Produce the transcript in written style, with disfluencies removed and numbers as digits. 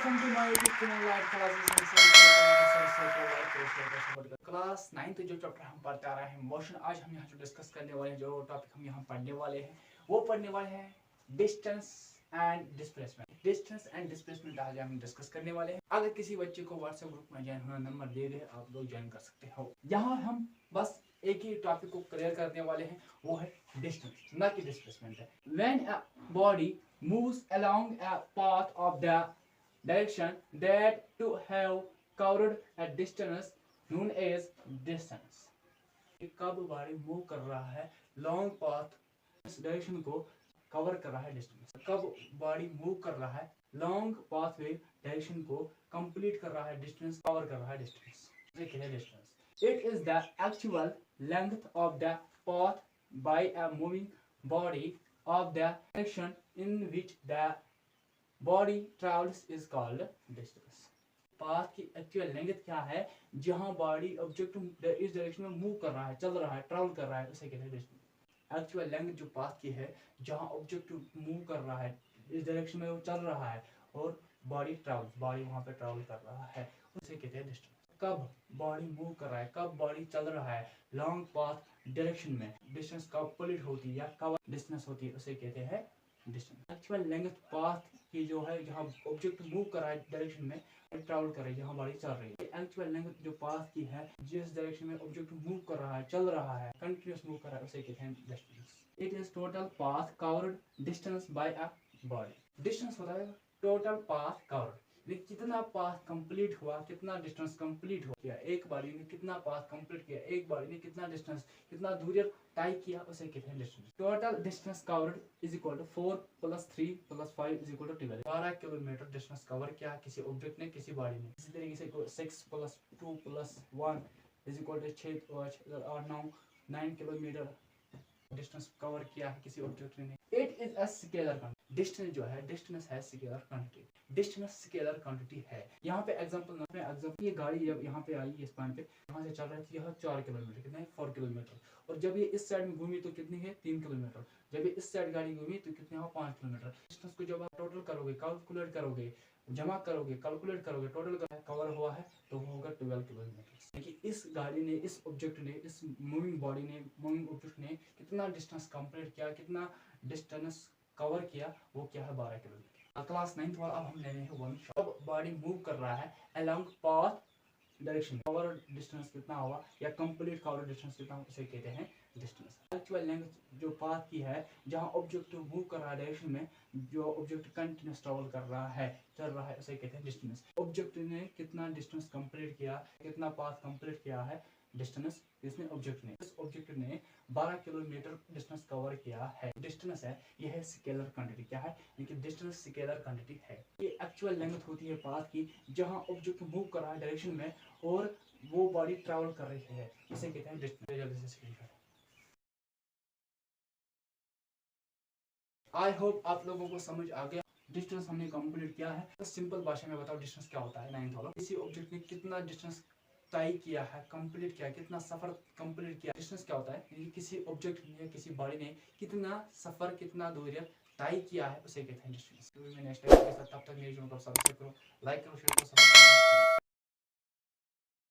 Welcome to my YouTube channel Live Classes and class 9th जो chapter हम पढ़ते आ रहे हैं मोशन, आज हम यहाँ जो डिस्कस करने वाले हैं, जो टॉपिक हम यहाँ पढ़ने वाले हैं वो पढ़ने वाले हैं distance and displacement. Distance and displacement आज हम डिस्कस करने वाले हैं। अगर किसी बच्चे को व्हाट्सएप ग्रुप में ज्वाइन होना, नंबर दे दे, आप लोग ज्वाइन कर सकते हो। यहाँ हम बस एक ही टॉपिक को क्लियर करने वाले हैं, वो है डिस्टेंस, ना कि डिस्प्लेसमेंट है। When a body moves along a path of the direction that to have covered a distance known as distance। कब बॉडी मूव कर रहा है लॉन्ग पाथ, इस डायरेक्शन को कवर कर रहा है डिस्टेंस। कब बॉडी मूव कर रहा है लॉन्ग पाथ वे डायरेक्शन को कंप्लीट कर रहा है डिस्टेंस, कवर कर रहा है distance, distance. It is the actual length of the path by a moving body of the direction in which the body travels is called distance। Path की actual length क्या है जहां बॉडी ऑब्जेक्ट इस direction में move कर रहा है, चल रहा है, ट्रैवल कर रहा है, उसे कहते हैं डिस्टेंस। एक्चुअल लेंथ जो पाथ की है जहां ऑब्जेक्ट मूव कर रहा है, इस डायरेक्शन में वो चल रहा है और बॉडी वहां पे ट्रैवल कर रहा है, उसे कहते हैं डिस्टेंस। कब बॉडी मूव कर रहा है, कब बॉडी चल रहा है लॉन्ग पाथ डायरेक्शन में, डिस्टेंस कंप्लीट होती है या कवर डिस्टेंस होती है, उसे कहते हैं डिस्टेंस। एक्चुअल लेंथ पाथ की जो है जहां ऑब्जेक्ट मूव कर रहा है डायरेक्शन में, ट्रैवल कर रही है, जहां बॉडी चल रही है। एक्चुअल लेंथ जो पाथ की है जिस डायरेक्शन में ऑब्जेक्ट मूव कर रहा है, चल रहा है, कंटिन्यूअस मूव कर रहा है, उसे कहते हैं distance. It is total path covered distance by a body. Distance होता है टोटल पाथ कवर्ड, कितना पाथ कंप्लीट हुआ, कितना डिस्टेंस कंप्लीट हो गया, एक बारी ने कितना पाथ कंप्लीट किया, एक बारी ने कितना डिस्टेंस, कितना दूरी तय किया, उसे कहते हैं distance. Total distance covered is equal to 4 + 3 + 5 is equal to 12। 12 kilometre distance cover किया किसी ऑब्जेक्ट ने, किसी बॉडी ने। इसी तरीके से 6 + 2 + 1 is equal to 6 + 8 9 kilometre distance cover किया है किसी ऑब्जेक्ट ने। It is a scalar quantity. Distance जो है, डिस्टेंस है scalar quantity. Distance scalar quantity है। यहाँ पे एग्जांपल ये गाड़ी जब यहाँ पे आई इस पॉइंट पे, यहाँ से चल रही थी, यह 4 किलोमीटर, कितना है 4 किलोमीटर, और जब ये इस साइड में घूमी तो कितनी है 3 किलोमीटर, जब ये इस साइड गाड़ी घूमी तो कितने हो 5 किलोमीटर। डिस्टेंस को जब आप टोटल करोगे, कैलकुलेट करोगे, जमा करोगे, कैलकुलेट करोगे, टोटल कवर हुआ है तो वो होगा 12 किलोमीटर। देखिए इस गाड़ी ने, इस ऑब्जेक्ट ने, इस मूविंग बॉडी ने, मूविंग ऑब्जेक्ट ने कितना डिस्टेंस कंप्लीट किया, कितना डिस्टेंस कवर किया, वो क्या है 12 किलोमीटर। क्लास 9th वाला अब हम ले रहे हैं 1 शॉट। बॉडी मूव कर रहा है along path direction, cover distance कितना हुआ या कंप्लीट कवर डिस्टेंस कितना हुआ, उसे कहते हैं डिस्टेंस। एक्चुअल लेंथ जो पाथ की है जहां ऑब्जेक्ट मूव कर रहा है डायरेक्शन में, जो ऑब्जेक्ट कंटिन्यूअस ट्रैवल कर रहा है, चल रहा है, उसे कहते हैं डिस्टेंस। ऑब्जेक्ट ने कितना डिस्टेंस कंप्लीट किया, कितना पाथ कंप्लीट किया है, डिस्टेंस इसमें ऑब्जेक्ट ने, इस ऑब्जेक्ट ने 12 किलोमीटर डिस्टेंस कवर किया है। डिस्टेंस है, यह है स्केलर क्वांटिटी। क्या है ये? डिस्टेंस स्केलर क्वांटिटी है। ये एक्चुअल लेंथ होती है पाथ की जहां ऑब्जेक्ट मूव कर रहा है डायरेक्शन में और वो बॉडी ट्रैवल कर रही है, इसे कहते हैं डिस्टेंस। जल्दी से आई होप आप लोगों को समझ आ गया। डिस्टेंस हमने कंप्लीट किया है, तो सिंपल भाषा में बताओ डिस्टेंस क्या होता है। 9th वाला, किसी ऑब्जेक्ट ने कितना डिस्टेंस तय किया है, कंप्लीट किया, कितना सफर कंप्लीट किया। डिस्टेंस क्या होता है? किसी ऑब्जेक्ट ने, किसी बॉडी ने कितना सफर, कितना दूरी तय किया है, उसे कहते हैं डिस्टेंस। नेक्स्ट टाइम के साथ, तब तक मेरे चैनल को सब्सक्राइब करो, लाइक करो, शेयर करो, सब्सक्राइब करो।